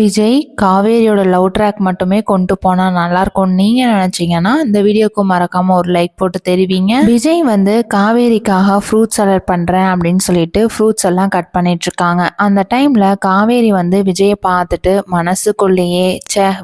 Vijay காவேரியோட love track மட்டுமே கொண்டு போனா நல்லா இருக்கும் நீங்க நினைச்சீங்கன்னா இந்த வீடியோக்கு மறக்காம ஒரு லைக் போட்டு தெரிவிங்க. விஜய் வந்து காவேரிக்காக ஃப்ரூட் சலட் பண்றேன் அப்படின்னு சொல்லிட்டு ஃப்ரூட்ஸ் எல்லாம் கட் பண்ணிட்டு இருக்காங்க. அந்த டைம்ல காவேரி வந்து விஜயை பார்த்துட்டு மனசுக்குள்ளேயே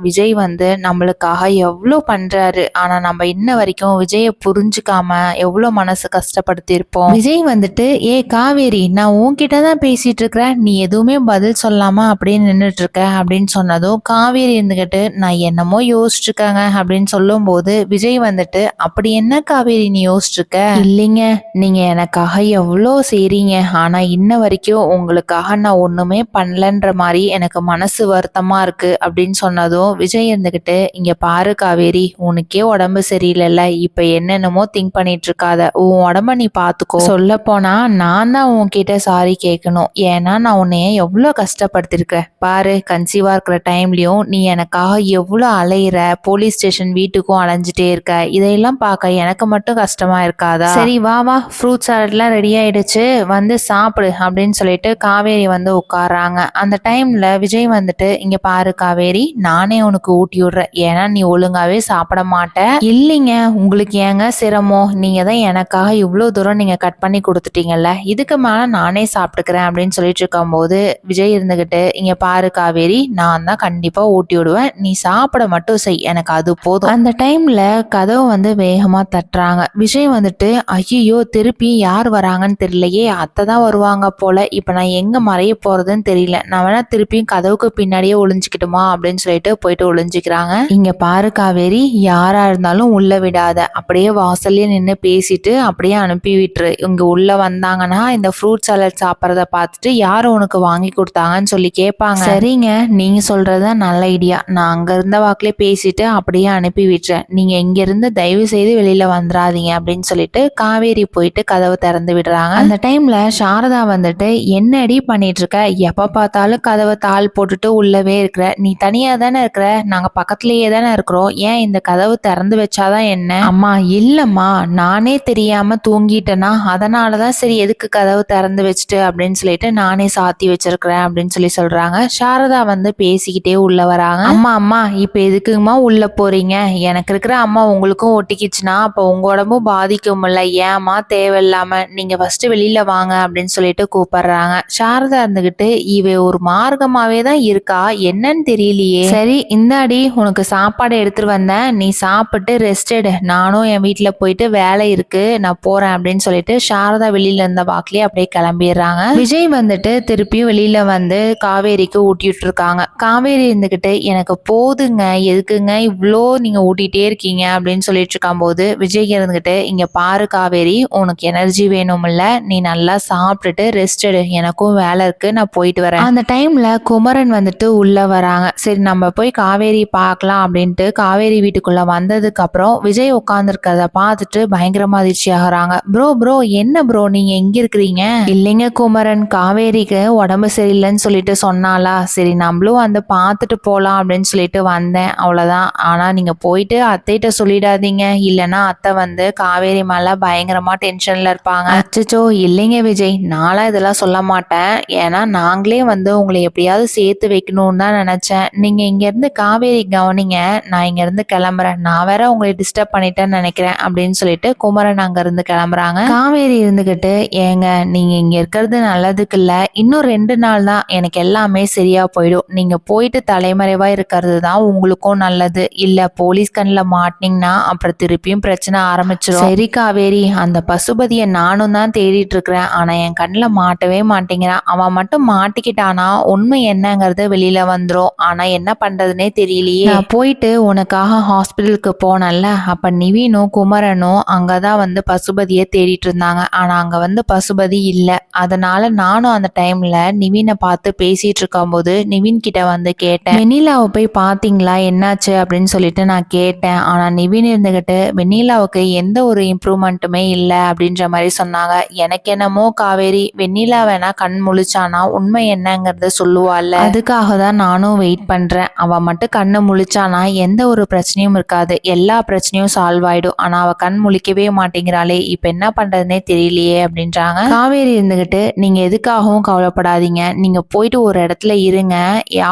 விஜய் வந்து நம்மளுக்காக எவ்வளோ பண்றாரு, ஆனா நம்ம இன்ன வரைக்கும் விஜயை புரிஞ்சுக்காம எவ்வளோ மனசு கஷ்டப்படுத்தி இருப்போம். விஜய் வந்துட்டு காவேரி நான் உன்கிட்ட தான் பேசிட்டு இருக்கிறேன், நீ எதுவுமே பதில் சொல்லாம அப்படியே நின்றுட்டு இருக்க அப்படின்னு சொன்னதும் காவேரி இருந்துகிட்டு நான் என்னமோ யோசிச்சுருக்காங்க அப்படின்னு சொல்லும் போது விஜய் வந்துட்டு அப்படி என்ன காவேரி நீ யோசிச்சுருக்க, இல்லைங்க நீங்க எனக்காக எவ்வளோ செய்றீங்க, ஆனா இன்ன வரைக்கும் உங்களுக்காக நான் ஒண்ணுமே பண்ணலன்ற மாதிரி எனக்கு மனசு வருத்தமா இருக்கு அப்படின்னு சொன்னதும் விஜய் இருந்துகிட்டு இங்க பாரு காவேரி, உனக்கே உடம்பு சரியில்லைல்ல, இப்ப என்னென்னமோ திங்க் பண்ணிட்டு இருக்காத, உன் உடம்ப நீ பாத்துக்கோ, சொல்ல போனா நான் தான் உன்கிட்ட சாரி கேட்கணும், ஏன்னா நான் உன்னைய எவ்வளோ கஷ்டப்படுத்திருக்கேன் பாரு, கன்சீவா இருக்கிற டைம்லயும் நீ எனக்காக எவ்வளோ அலையிற, போலீஸ் ஸ்டேஷன் வீட்டுக்கும் அலைஞ்சிட்டே இருக்க, இதையெல்லாம் பார்க்க எனக்கு மட்டும் கஷ்டமா இருக்காதா, சரி வா வா ஃப்ரூட் சாலட்லாம் ரெடி ஆயிடுச்சு வந்து சாப்பிடு அப்படின்னு சொல்லிட்டு காவேரி வந்து உட்காராங்க. அந்த டைம்ல விஜய் வந்துட்டு இங்க பாரு காவேரி, நானே உனக்கு ஊட்டி விடுறேன், ஏன்னா நீ ஒழுங்காவே சாப்பிட மாட்ட, இல்லைங்க உங்களுக்கு ஏங்க சிரமம், நீங்க தான் எனக்காக இவ்வளோ தூரம் நீங்க கட் பண்ணி கொடுத்துட்டீங்கல்ல, இதுக்கு மேல நானே சாப்பிட்டுக்கிறேன் அப்படின்னு சொல்லிட்டு இருக்கும் போது விஜய் இருந்துகிட்டு இங்க பாரு காவேரி, நான் தான் கண்டிப்பா ஊட்டி விடுவேன், நீ சாப்பிட மட்டும் செய், எனக்கு அது போதும். அந்த டைம்ல கதவு வந்து வேகமா தட்டுறாங்க. விஜய் வந்துட்டு ஐயோ திருப்பி யார் வராங்கன்னு தெரியலையே, அத்தை தான் வருவாங்க போல, இப்ப நான் எங்க மறைய போறதுன்னு தெரியல, நான் வேணா திருப்பியும் கதவுக்கு பின்னாடியே ஒளிஞ்சுக்கிட்டுமா அப்படின்னு சொல்லிட்டு போயிட்டு ஒளிஞ்சுக்கிறாங்க. இங்க பாரு காவேரி, யாரா இருந்தாலும் உள்ள விடாத, அப்படியே வாசல்லே நின்று பேசிட்டு அப்படியே அனுப்பி விட்டுரு, இங்க உள்ள வந்தாங்கன்னா இந்த ஃப்ரூட் சாலட் சாப்பிட்றத பார்த்துட்டு யார் உனக்கு வாங்கி கொடுத்தாங்கன்னு சொல்லி கேட்பாங்க. சரிங்க நீங்க சொல்றது நல்ல ஐடியா, நான் அங்க இருந்த வாக்கிலே பேசிட்டு அப்படியே அனுப்பி விட்டுறேன், நீங்க இங்க இருந்து தயவு செய்து வெளியில வந்துடாதீங்க அப்படின்னு சொல்லிட்டு காவேரி போயிட்டு கதவு திறந்து விடுறாங்க. அந்த டைம்ல சாரதா வந்துட்டு என்னடி பண்ணிட்டு இருக்க, எப்ப பார்த்தாலும் கதவை தாள் போட்டுட்டு உள்ளவே இருக்கிற, நீ தனியா தானே இருக்கிற, நாங்க பக்கத்துலயே தானே இருக்கிறோம், ஏன் இந்த கதவு திறந்து வச்சாதான் என்ன, அம்மா இல்லம்மா நானே தெரியாம தூங்கிட்டேனா, அதனாலதான் சரி எதுக்கு கதவு திறந்து வச்சுட்டு அப்படின்னு சொல்லிட்டு நானே சாத்தி வச்சிருக்கிறேன் அப்படின்னு சொல்லி சொல்றாங்க. சாரதா வந்து பேசிக்கிட்டே உள்ள வராங்க. அம்மா அம்மா இப்ப எதுக்குமா உள்ள போறீங்க, எனக்கு இருக்கிற அம்மா உங்களுக்கும் ஒட்டிக்கிச்சுன்னா அப்ப உங்க உடம்பும் பாதிக்கும்ல, ஏமா தேவையில்லாம, நீங்க ஃபர்ஸ்ட் வெளியில வாங்க அப்படின்னு சொல்லிட்டு கூப்பிடுறாங்க. சாரதா இருந்துகிட்டு இவ ஒரு மார்க்கமாவே தான் இருக்கா, என்னன்னு தெரியலையே, சரி இந்தாடி உனக்கு சாப்பாடு எடுத்துட்டு வந்தேன், நீ சாப்பிட்டு ரெஸ்ட் எடு, நானும் என் வீட்டுல போயிட்டு வேலை இருக்கு நான் போறேன் அப்படின்னு சொல்லிட்டு சாரதா வெளியில இருந்த வாக்குலயே அப்படியே கிளம்பிடுறாங்க. விஜய் வந்துட்டு திருப்பியும் வெளியில வந்து காவேரிக்கு ஊட்டிட்டு இருக்காங்க. காவேரி இருந்துகிட்டு எனக்கு போதுங்க, எதுக்குங்க இவ்வளோ நீங்க ஊட்டிகிட்டே இருக்கீங்க அப்படின்னு சொல்லிட்டு இருக்கும் போது விஜய் இருந்துகிட்டு இங்க பாரு காவேரி, உனக்கு எனர்ஜி வேணும்ல, நீ நல்லா சாப்பிட்டுட்டு ரெஸ்ட் எடு, எனக்கும் வேலை இருக்கு நான் போயிட்டு வரேன். அந்த டைம்ல குமரன் வந்துட்டு உள்ள வராங்க. சரி நம்ம போய் காவேரி பார்க்கலாம் அப்படின்ட்டு காவேரி வீட்டுக்குள்ள வந்ததுக்கு அப்புறம் விஜய் உட்கார்ந்துருக்கிறத பார்த்துட்டு பயங்கரமா அதிர்ச்சி ஆகுறாங்க. ப்ரோ என்ன ப்ரோ நீங்க எங்க இருக்கிறீங்க, இல்லைங்க குமரன் காவேரிக்கு உடம்பு சரியில்லைன்னு சொல்லிட்டு சொன்னாலா, சரி நம்மளும் வந்து பார்த்துட்டு போகலாம் அப்படின்னு சொல்லிட்டு வந்தேன் அவ்வளோதான், ஆனால் நீங்கள் போயிட்டு அத்தைகிட்ட சொல்லிடாதீங்க, இல்லைன்னா அத்தை வந்து காவேரி மேலே பயங்கரமாக டென்ஷனில் இருப்பாங்க. அச்சச்சோ இல்லைங்க விஜய், நான்லாம் இதெல்லாம் சொல்ல மாட்டேன், ஏன்னா நாங்களே வந்து உங்களை எப்படியாவது சேர்த்து வைக்கணும்னு தான் நினச்சேன், நீங்கள் இங்கேருந்து காவேரி கவனிங்க, நான் இங்கேருந்து கிளம்புறேன், நான் வேற உங்களை டிஸ்டர்ப் பண்ணிட்டேன்னு நினைக்கிறேன் அப்படின்னு சொல்லிட்டு குமரன் அங்கேருந்து கிளம்புறாங்க. காவேரி இருந்துக்கிட்டு ஏங்க நீங்கள் இங்கே இருக்கிறது நல்லதுக்கு இல்லை, இன்னும் 2 நாள் தான் எனக்கு எல்லாமே சரியா போயிடும், நீங்க போயிட்டு தலைமறைவா இருக்கிறது தான் உங்களுக்கும் நல்லது, இல்ல போலீஸ் கண்ணில் மாட்டினீங்கன்னா அப்புறம் திருப்பியும் பிரச்சனை ஆரம்பிச்சிடும். சரி காவேரி, அந்த பசுபதியை நானும் தான் தேடிட்டு இருக்கிறேன், ஆனா என் கண்ணில் மாட்டவே மாட்டேங்கிறான், அவன் மட்டும் மாட்டிக்கிட்டானா உண்மை என்னங்கிறது வெளியில வந்துடும், ஆனா என்ன பண்றதுனே தெரியலையே, நான் போயிட்டு உனக்காக ஹாஸ்பிட்டலுக்கு போனேன்ல, அப்ப நிவினும் குமரனும் அங்கதான் வந்து பசுபதியை தேடிட்டு இருந்தாங்க, ஆனா அங்க வந்து பசுபதி இல்லை, அதனால நானும் அந்த டைம்ல நிவினை பார்த்து பேசிட்டு இருக்கும் போது நிவின் கிட்ட வந்து கேட்டேன், வெண்ணிலாவை போய் பாத்தீங்களா என்னாச்சு அப்படின்னு சொல்லிட்டு நான் கேட்டேன், ஆனா நிவின் இருந்துகிட்டு வெண்ணிலாவுக்கு எந்த ஒரு இம்ப்ரூவ்மெண்ட்டுமே இல்லை அப்படின்ற மாதிரி சொன்னாங்க. எனக்கு என்னமோ காவேரி, வெண்ணிலா வேணா கண் முழிச்சானா உண்மை என்னங்கிறத சொல்லுவாள், அதுக்காக தான் நானும் வெயிட் பண்றேன், அவ மட்டும் கண்ணு முழிச்சானா எந்த ஒரு பிரச்சனையும் இருக்காது, எல்லா பிரச்சனையும் சால்வ் ஆயிடும், ஆனா அவ கண் முழிக்கவே மாட்டேங்கிறாளே, இப்ப என்ன பண்றதுனே தெரியலையே அப்படின்றாங்க. காவேரி இருந்துகிட்டு நீங்க எதுக்காகவும் கவலைப்படாதீங்க, நீங்க போயிட்டு ஒரு இடத்துல இருங்க,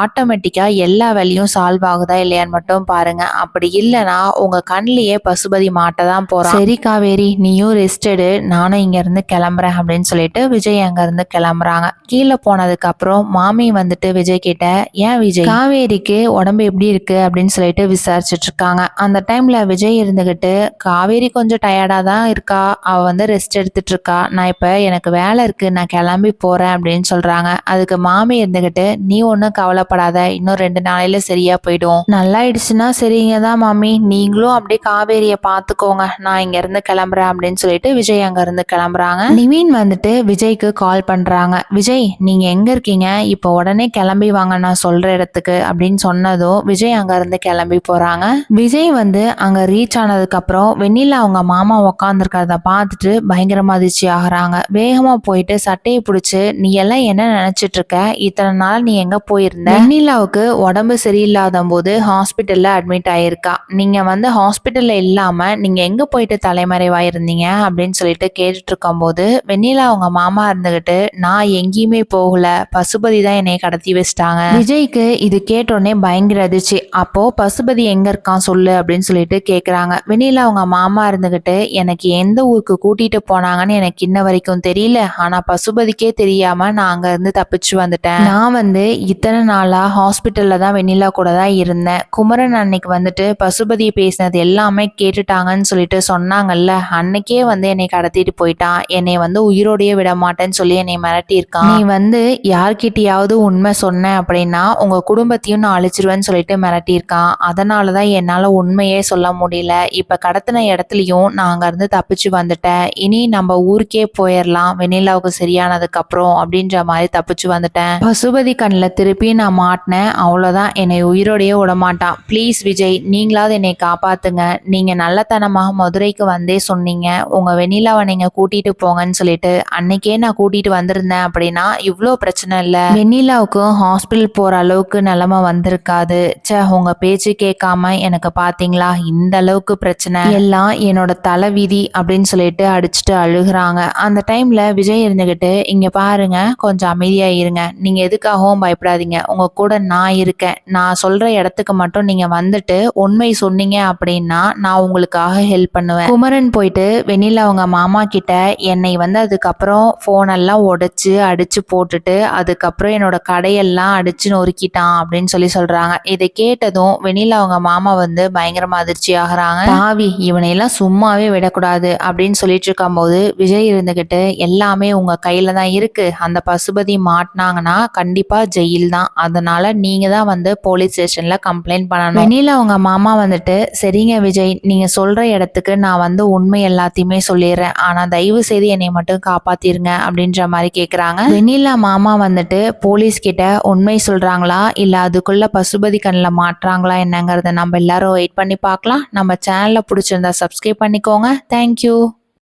ஆட்டோமேட்டிக்கா எல்லா வேலையும் சால்வ் ஆகுதா இல்லையான்னு மட்டும் பாருங்க. அப்படி இல்லைன்னா உங்க கண்ணிலேயே பசுபதி மாட்ட தான் போறான். சரி காவேரி, நீயும் ரெஸ்ட் எடு, நானும் இங்க இருந்து கிளம்புறேன் அப்படின்னு சொல்லிட்டு விஜய் அங்க இருந்து கிளம்புறாங்க. கீழே போனதுக்கு அப்புறம் மாமி வந்துட்டு விஜய் கிட்ட, ஏன் விஜய், காவேரிக்கு உடம்பு எப்படி இருக்கு அப்படின்னு சொல்லிட்டு விசாரிச்சுட்டு இருக்காங்க. அந்த டைம்ல விஜய் இருந்துகிட்டு, காவேரி கொஞ்சம் டயர்டா தான் இருக்கா, அவ வந்து ரெஸ்ட் எடுத்துட்டு இருக்கா, நான் இப்ப எனக்கு வேலை இருக்கு, நான் கிளம்பி போறேன் அப்படின்னு சொல்றாங்க. அதுக்கு மாமி இருந்துகிட்டு, நீ ஒன்றும் கவலைப்படாத, இன்னும் 2 நாளையில சரியா போயிடும், நல்லாயிடுச்சுன்னா சரிங்க தான் மாமி, நீங்களும் அப்படியே காவேரியை பார்த்துக்கோங்க, நான் இங்க இருந்து கிளம்புறேன் அப்படின்னு சொல்லிட்டு விஜய் அங்க இருந்து கிளம்புறாங்க. நிவின் வந்துட்டு விஜய்க்கு கால் பண்றாங்க. விஜய், நீங்க எங்க இருக்கீங்க, இப்போ உடனே கிளம்பி வாங்க நான் சொல்ற இடத்துக்கு அப்படின்னு சொன்னதும் விஜய் அங்க இருந்து கிளம்பி போறாங்க. விஜய் வந்து அங்க ரீச் ஆனதுக்கு அப்புறம் வெண்ணிலா அவங்க மாமா உக்காந்துருக்கிறத பார்த்துட்டு பயங்கரமா அதிர்ச்சி ஆகுறாங்க. வேகமா போயிட்டு சட்டையை பிடிச்சு, நீ எல்லாம் என்ன நினைச்சிட்டு இருக்க, இத்தனை நாள் நீ எங்க போயிருந்த, வெண்ணிலாவுக்கு உடம்பு சரியில்லாத போது ஹாஸ்பிட்டல்ல அட்மிட் ஆயிருக்கா, நீங்க வந்து ஹாஸ்பிட்டல்ல இல்லாம நீங்க எங்க போயிட்டு தலைமறைவாயிருந்தீங்க அப்படின்னு சொல்லிட்டு கேட்டுட்டு இருக்கும் போது வெண்ணிலா அவங்க மாமா இருந்துகிட்டு, நான் எங்கேயுமே போகல, பசுபதி தான் என்னை கடத்தி வச்சிட்டாங்க. விஜய்க்கு இது கேட்டோடனே பயங்கர அதிர்ச்சி. அப்போ பசுபதி எங்க இருக்கான் சொல்லு அப்படின்னு சொல்லிட்டு கேக்குறாங்க. வெண்ணிலா அவங்க மாமா இருந்துகிட்டு, எனக்கு எந்த ஊருக்கு கூட்டிட்டு போனாங்கன்னு எனக்கு இன்ன வரைக்கும் தெரியல, ஆனா பசுபதிக்கே தெரியாம நான் அங்க இருந்து தப்பிச்சு வந்துட்டேன். நான் வந்து இத்தனை நாளா ஹாஸ்பிட்டல்ல தான் வெண்ணிலா கூட தான் இருந்தேன். குமரன் அன்னைக்கு வந்துட்டு பசுபதி பேசினது எல்லாமே கேட்டுட்டாங்கன்னு சொல்லிட்டு சொன்னாங்கல்ல, அன்னைக்கே வந்து என்னை கடத்திட்டு போயிட்டான், என்னை வந்து உயிரோடையே விட மாட்டேன்னு சொல்லி என்னை மிரட்டி இருக்கான். நீ வந்து யார்கிட்டயாவது உண்மை சொன்ன அப்படின்னா உங்க குடும்பத்தையும் நான் அழிச்சிருவேன்னு சொல்லிட்டு மிரட்டியிருக்கான். அதனாலதான் என்னால உண்மையே சொல்ல முடியல. இப்ப கடத்தின இடத்துலயும் நான் அங்க இருந்து தப்பிச்சு வந்துட்டேன். இனி நம்ம ஊருக்கே போயிடலாம் வெண்ணிலாவுக்கு சரியானதுக்கு அப்புறம் அப்படின்ற மாதிரி தப்பிச்சு வந்துட்டேன். பசுபதி கண்ணில் திருப்பி நான் மாட்டினேன், அவ்வளவுதான், என்னை உயிரோடையே விடமாட்டான். ப்ளீஸ் விஜய், நீங்களாவது என்னை காப்பாத்துங்க. நீங்க நல்லத்தனமாக மதுரைக்கு வந்தே சொன்னீங்க, உங்க வெண்ணிலாவை நீங்க கூட்டிட்டு போங்கன்னு சொல்லிட்டு. அன்னைக்கே நான் கூட்டிட்டு வந்திருந்தேன் அப்படின்னா இவ்வளோ பிரச்சனை இல்லை, வெண்ணிலாவுக்கும் ஹாஸ்பிட்டல் போற அளவுக்கு நிலைமை வந்திருக்காது. சே, உங்க பேச்சு கேட்காம எனக்கு பாத்தீங்களா இந்த அளவுக்கு பிரச்சனை, எல்லாம் என்னோட தலைவிதி அப்படின்னு சொல்லிட்டு அடிச்சுட்டு அழுகுறாங்க. அந்த டைம்ல விஜய் இருந்துகிட்டு, இங்க பாருங்க, கொஞ்சம் அமைதியா இருங்க, நீங்க எதுக்காகவும் பயப்படாதீங்க, உங்க கூட நான் இருக்கேன், நான் சொல்ற இடத்துக்கு மட்டும் நீங்க வந்துட்டு உண்மை சொன்னீங்க அப்படின்னா நான் உங்களுக்காக ஹெல்ப் பண்ணுவேன். குமரன் போயிட்டு வெண்ணிலா அவங்க மாமா கிட்ட, என்னை வந்து அதுக்கப்புறம் போன் எல்லாம் உடைச்சு அடிச்சு போட்டுட்டு அதுக்கப்புறம் என்னோட கடையெல்லாம் அடிச்சு நொறுக்கிட்டான் அப்படின்னு சொல்லி சொல்றாங்க. இதை கேட்டதும் வெண்ணிலா அவங்க மாமா வந்து பயங்கரமா அதிர்ச்சி ஆகுறாங்க. பாவி, இவனையெல்லாம் சும்மாவே விடக்கூடாது அப்படின்னு சொல்லிட்டு இருக்கும் போது விஜய் இருந்துகிட்டு, எல்லாமே உங்க கையில தான் இருக்கு, அந்த பசுபதி மாட்டினாங்கன்னா கண்டிப்பா ஜெயில் தான், அதனால நீங்க தான் வந்து போலீஸ் ஸ்டேஷன்ல கம்ப்ளைண்ட் பண்ணணும். வெண்ணிலா அவங்க மாமா வந்துட்டு, சரிங்க விஜய், நீங்க சொல்ற இடத்துக்கு நான் வந்து உண்மை எல்லாத்தையுமே சொல்லிடுறேன், ஆனா தயவு செய்து என்னை மட்டும் காப்பாத்திருங்க அப்படின்ற மாதிரி கேக்குறாங்க. வெண்ணிலா மாமா வந்துட்டு போலீஸ் கிட்ட உண்மை சொல்றாங்களா இல்ல அதுக்குள்ள பசுபதி கண்ணில் மாட்டுறாங்களா என்னங்கிறத நம்ம எல்லாரும் வெயிட் பண்ணி பார்க்கலாம். நம்ம சேனல்ல பிடிச்சிருந்தா சப்ஸ்கிரைப் பண்ணிக்கோங்க. தேங்க்யூ.